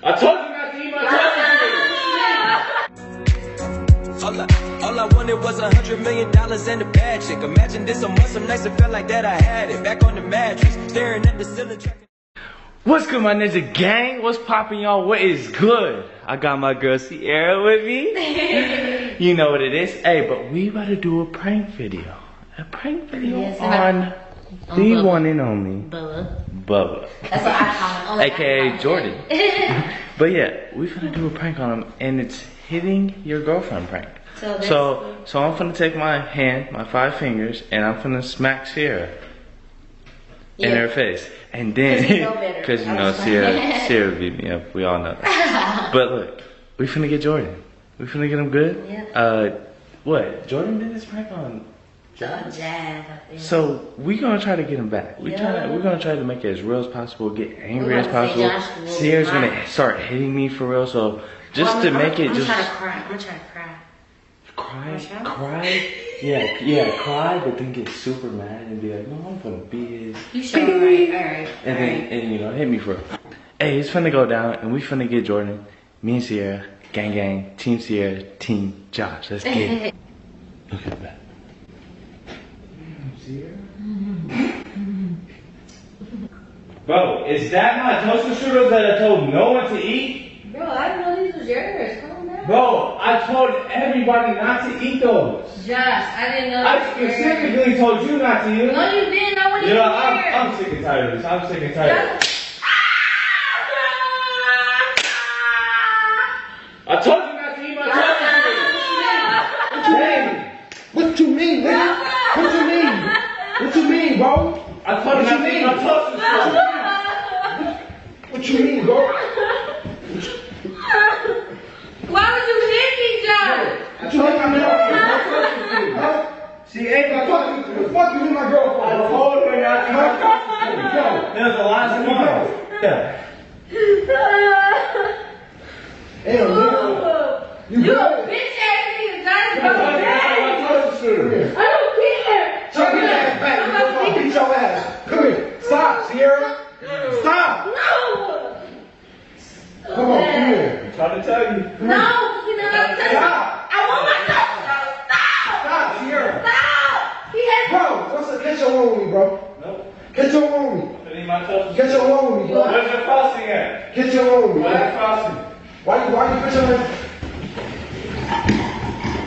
I told you not to eat my toast. All I wanted was $100 million and a bad chick. Imagine this a month, some nights it felt like that I had it. Back on the mattress, staring at the ceiling. What's good, my ninja gang? What's poppin', y'all? What is good? I got my girl Sierra with me. You know what it is. Hey, but we about to do a prank video. A prank video on the one and only Bubba. That's what I call him. AKA Jordan. But yeah, we're gonna do a prank on him, and it's hitting your girlfriend prank. So I'm gonna take my hand, my 5 fingers, and I'm gonna smack Sierra in her face. And then, because you know Sierra beat me up, we all know that. But look, we finna get Jordan. We finna get him good. Yeah. What? Jordan did this prank on Jazz? So we gonna try to get him back. We're gonna try to make it as real as possible, get angry as possible. Sierra's gonna start hitting me for real. So just to make it just. I'm gonna try to cry. Cry? Yeah, cry, but then get super mad and be like, no, I'm gonna beat his. You sure? Alright. And you know, hit me for. Hey, it's finna go down, and we finna get Jordan. Me and Sierra, gang, Team Sierra, Team Josh. Let's get it. Look at that. Sierra? Bro, is that my toaster strudels that I told no one to eat? Bro, I didn't know these was yours. Come on, man. Bro, I told everybody not to eat those. Josh, I didn't know. I specifically told you not to eat them. No, you didn't. I wouldn't You know, even care. I'm sick and tired of this. I'm sick and tired. I told you not to eat my toaster. What you mean, nigga? What you mean? What you mean, bro? I told you not to eat my toaster. What you mean, bro? Why would you hit me, Josh? I told you not to. She ain't gonna talk to you. Fuck you with my girlfriend. I told her not to eat my toaster. There's a lot of one. Yeah. Damn, nigga. You a bitch ass nigga, Josh. I told you not to eat my toaster strudels. I don't care. Chuck your ass back. I'm gonna beat your ass. Come here. Stop, Sierra. Stop. No. Come on, come here. I'm trying to tell you. No, you know what I'm saying? Stop. I want my toaster. Stop. Stop, Sierra. Stop. He has. Bro, catch your one with me, bro. Nope. Catch your one with me. I need my toaster. Catch your one with me, bro. Where's your frosting at? Catch your one with me, Where's the bro. frosting? Why you catch your one?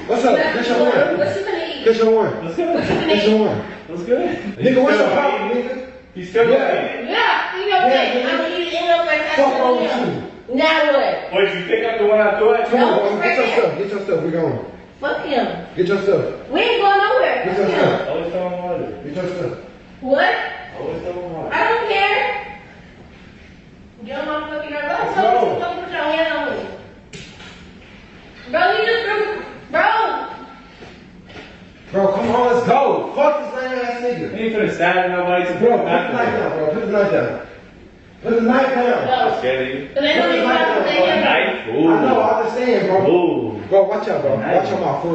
What's up? Catch your one. What you gonna eat? Catch your one. Let's go. Catch your one. Let's go. Nigga, what's your problem, nigga? He's still gonna eat it? Yeah, you know what? I'm gonna eat it in your face. Fuck wrong with you? Now what? What, did you pick up the one I threw at Come you? on, bro. Get your stuff. Get your stuff. We going. Fuck him. Get your stuff. We ain't going nowhere. Get Fuck your him. stuff. Always throwing water. Get your stuff. What? Always throwing water. I don't care. Get on my fucking nerves. I'm so don't put your hand on me. Bro, you just bro. Bro, come on, let's go. Fuck this lame ass nigga. You ain't finna stab nobody to Bro, put the knife down, bro. Put the knife down. Put the knife down. I'm scared of you. But they don't even know what they A have. knife? I know, I understand, bro. Ooh. Bro, watch out, bro. Watch your mouth, for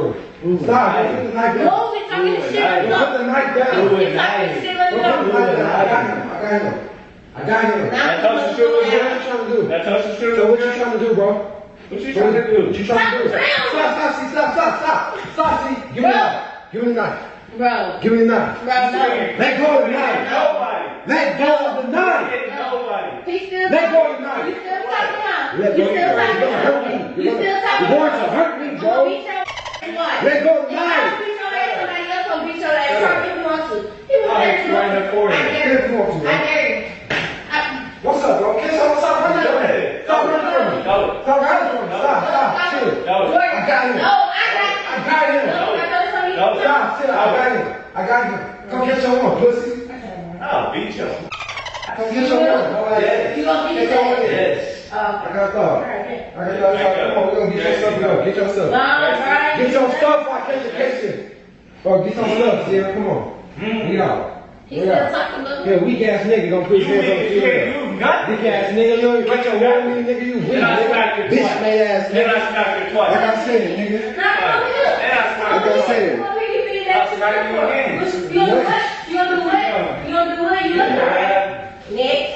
real. Stop, bro. Put the knife down. No, we talking shit. Ooh, Bro, put the knife down. Ooh, Bro, We talking shit. Let put me the know. knife down. I got him. That toaster strudel was What you good? trying to do? That toaster strudel So was what you good? trying to do, bro? What you trying to do? What you trying to do? Stop. Stop, see. Give me the knife. Give me the knife. Bro. Give me the knife. Bro, no. Let go of the knife. Nobody. Let go of the knife. Nobody. He still Let go of the You knife. still talking now. Let You go of the still knife. talking You're gonna hurt me. now. You still talking You're going to hurt me, bro. Beat your ass. What? Let go of the If I knife. beat your ass, somebody else gonna beat your ass. Try if you want to. He was I'll there hit you right in the forehead. I dare Give it to you. him, bro. I dare you. What's up, bro? Kiss him. Stop running from me. Stop running from me. Go. Stop running from me. Stop. Chill. Go. I got him. No, I got I got him. No, I know something. No. Stop. Chill. I got him. Come get your one, pussy. I'll beat you. Come get your one. Yes. You gonna beat Get your your one. ass? Yes. I got thought. I got thought. Come on, we're gonna get your stuff. Go. Get your stuff. No, right. Get your stuff before I catch your case. Bro, get some stuff, Sierra. Come on. Get out. He still talking about Yeah, weak ass nigga gonna put his hands on the You floor. nut. Weak ass nigga, you ain't get your one with me, nigga. You weak, Then I smack you nigga. Bitch twice. made ass Then I nigga. smack you Like twice. I said, nigga. Not from here. Then I smack Like I you said. twice. I'll smack you again. You gonna do what? You gonna do what? You gonna do what? You gonna do what? Next.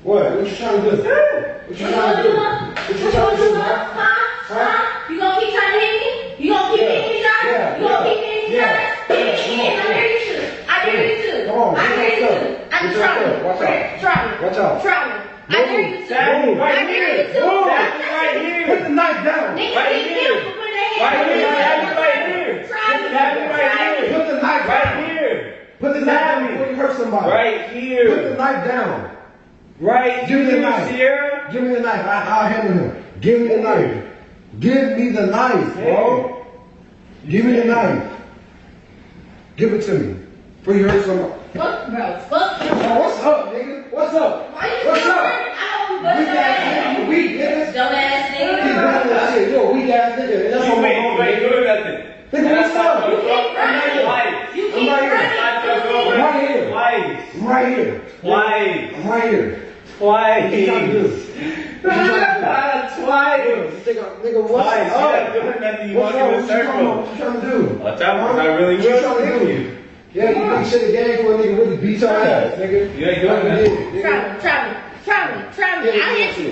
What? What you trying to do? What you trying to do? What you trying to do, Huh? You gonna keep trying to hit me? You gonna keep hitting me, Josh? You gonna keep hitting me, Josh? I dare you to. I dare you to. Come on, I dare you to. I'm trying. Watch out. Try me. Watch out. Try me. I dare you to. I dare you to. Right here. Put the knife down. Right here. Right here. Right here. Try me. Put the knife Right here. Put the knife down before you hurt somebody. Right here. Put the knife down. Right. Give me the knife. Sierra. Give me the knife. I'll handle him. Give me the knife. Give me the knife, bro. Give me the knife. Give it to me. Before you hurt somebody. Fuck, bro. Fuck. Oh, what's up, nigga? What's up? What's up? Weak ass nigga. Weak nigga. Dumbass nigga. He's running that shit. You a weak ass nigga. That's what I'm doing nothing. Nigga, what's up? You keep running. You keep running. I'm right here. Twice. I'm right here. Twice. I'm right here. Twice. What you trying to do? Twice. Nigga, what's Twice. up? You're not doing nothing. You What's walk up? in a circle. What you trying to do? Watch out, because I really What you will trying to kill do? you. Yeah, you think shit a game for a nigga really beat your ass, nigga. You ain't doing nothing. Try me. I hit you.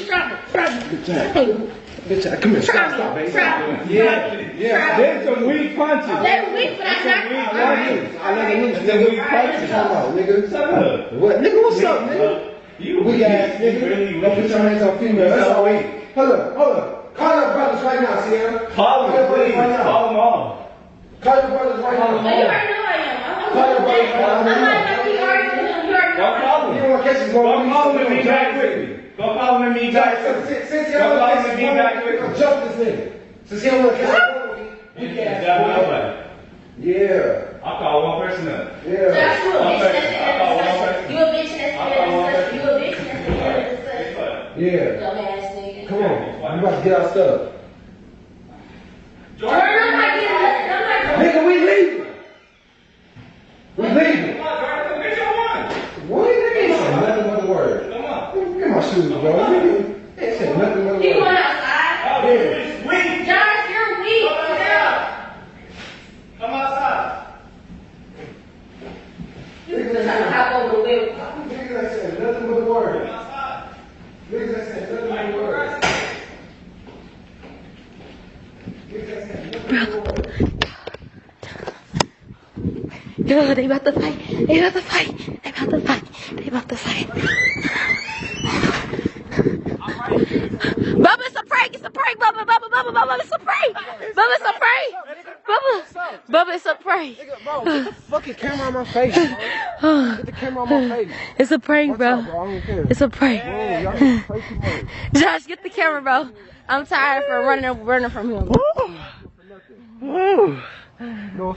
Try me. Bitch, come here. Stop, baby. Try me. Yeah. There's some weak punches. They're weak, but I'm not. I let it loose. Then we punches. Come on, nigga. Shut up. What? Nigga, what's up, nigga? You Weak ass nigga. really Don't put your hands on female. That's all right. Hold up. Call your brothers right now, Sierra. Call your them, brothers please. right now. Call them all. Call your brothers right Oh, you now. already know I am. Call your brothers right I'm now. not you already know. You already Go know. call You them. don't want to catch him Go going call them and be back quickly. Go call them and be back quickly. Since Go call them and be back I'm quickly. jump this nigga. Since he don't want to catch him, weak ass boy. Yeah. I'll call one person up. Yeah. Josh, you a One bitch person. that's I'll call one person. You a bitch that's You a bitch that's Yeah. dumbass nigga. Come on. We about to get our stuff. Jordan, I'm not getting nothing. I'm not going. Nigga, we leaving. We leaving. Come on, Jordan, come get your one. What? Nigga ain't said nothing but the word. Come on. Get my shoes, bro. Nigga ain't said nothing but the You going word. outside? Oh, it's weak. Josh, you're weak. Come outside. Come outside. You're trying to hop over the wheel. Niggas ain't said nothing but the word. Come outside. Niggas ain't said nothing but the word. Niggas ain't said nothing but the word. Yo, they about to fight. They about to fight. They about to fight. They about to fight. Bubba, it's a prank. It's a prank, Bubba. Bubba, it's a prank. Bubba, it's a prank. Bubba, it's a prank. Bro, get the fucking camera on my face, bro. Get the camera on my face. It's a prank, What's bro. up, bro? I don't care. It's a prank. Bro, y'all need to pray too much. Josh, get the camera, bro. I'm tired for running from him. Woo.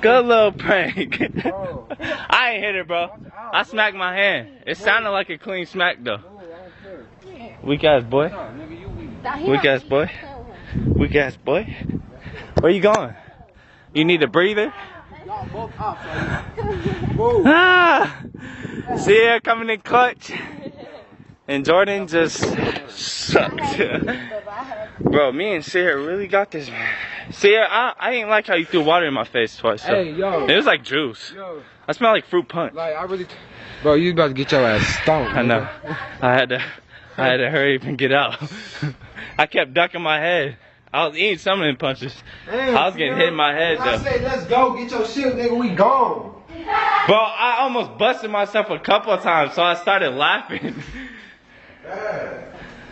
Good little prank. Bro. I ain't hit it, bro. I smacked my hand. It sounded like a clean smack, though. Weak ass boy. Weak ass boy. Weak ass boy. Where you going? You need a breather? Ah, Sierra coming in clutch. And Jordan just sucked. Bro, me and Sierra really got this, man. Sierra, I ain't like how you threw water in my face twice. So. Hey, yo. It was like juice. Yo. I smell like fruit punch. Like, I really... Bro, you about to get your ass stomped. I know. I had to hurry up and get out. I kept ducking my head. I was eating some of them punches. Damn, I was getting hit in my head I though. said, let's go, get your shit, nigga, we gone. Bro, I almost busted myself a couple of times, so I started laughing.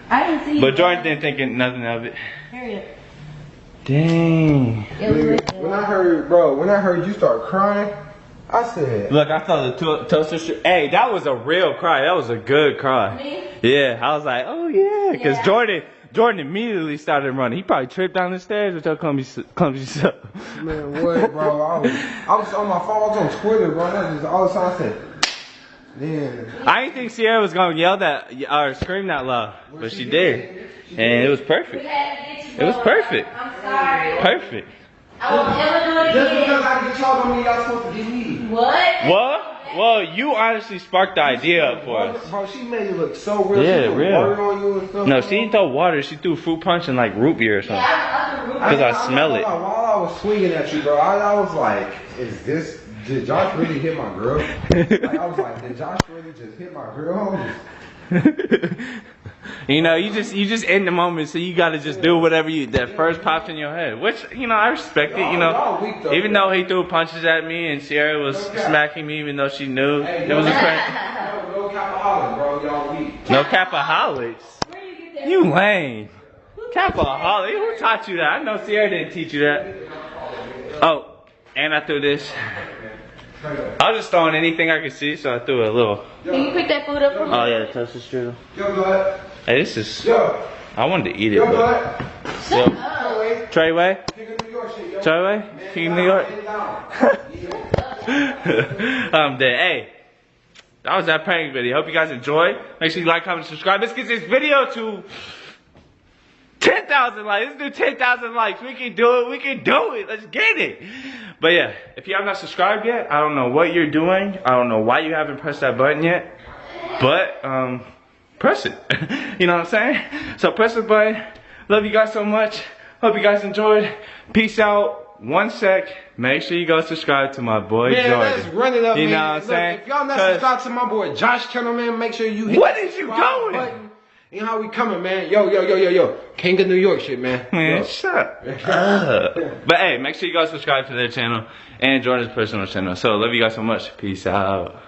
I didn't see you. But Jordan didn't think nothing of it. Period. Dang. It When I heard you start crying, I said, Look, I thought the toaster hey, that was a real cry. That was a good cry. Me? Yeah, I was like, oh yeah. Because Yeah. Jordan immediately started running. He probably tripped down the stairs with your clumsy self. man, what, bro? I was on my phone, I was on Twitter, bro. I just all the time I said, man. I didn't think Sierra was going to yell that or scream that loud. But she did. And it was perfect. It was perfect. I'm sorry. Perfect. I won't ever do it Just again. because I get y'all don't mean y'all supposed to get me. What? What? Well, you honestly sparked the idea up for us. Bro, she made it look so real. Yeah, she put real. water on you and stuff. No, she didn't throw water. She threw fruit punch and like root beer or something. Because I smell it. While I was swinging at you, bro, I was like, did Josh really hit my girl? Like, I was like, did Josh really just hit my girl? You know, you just in the moment, so you gotta just do whatever that first pops in your head. Which, you know, I respect it, you know. Even though he threw punches at me and Sierra was smacking me even though she knew it was a prank. No capaholics, bro. Y'all weak. No capaholics? You lame. Capaholic? Who taught you that? I know Sierra didn't teach you that. Oh, and I threw this. I was just throwing anything I could see, so I threw a little. Can you pick that food up for me? Oh yeah, the toaster strudel. Yo, bud. Hey, this is. Yo. I wanted to eat it, Yo, but. bud. Yo. Treyway? King of New York shit, yo. Treyway? King of New York? I'm dead. Hey, that was that prank video. Hope you guys enjoyed. Make sure you like, comment, subscribe. Let's get this video to 10,000 likes. Let's do 10,000 likes. We can do it. We can do it. Let's get it. But yeah, if you have not subscribed yet, I don't know what you're doing. I don't know why you haven't pressed that button yet. But, press it. You know what I'm saying? So press the button. Love you guys so much. Hope you guys enjoyed. Peace out. 1 sec. Make sure you go subscribe to my boy Jordan. Let's run it up, you man. know what I'm saying? If y'all not subscribed to my boy Josh channel, man, make sure you hit what the is you subscribe doing? button. You know how we coming, man. Yo. King of New York shit, man. Man, shut up. But hey, make sure you guys subscribe to their channel and Jordan's personal channel. So love you guys so much. Peace out.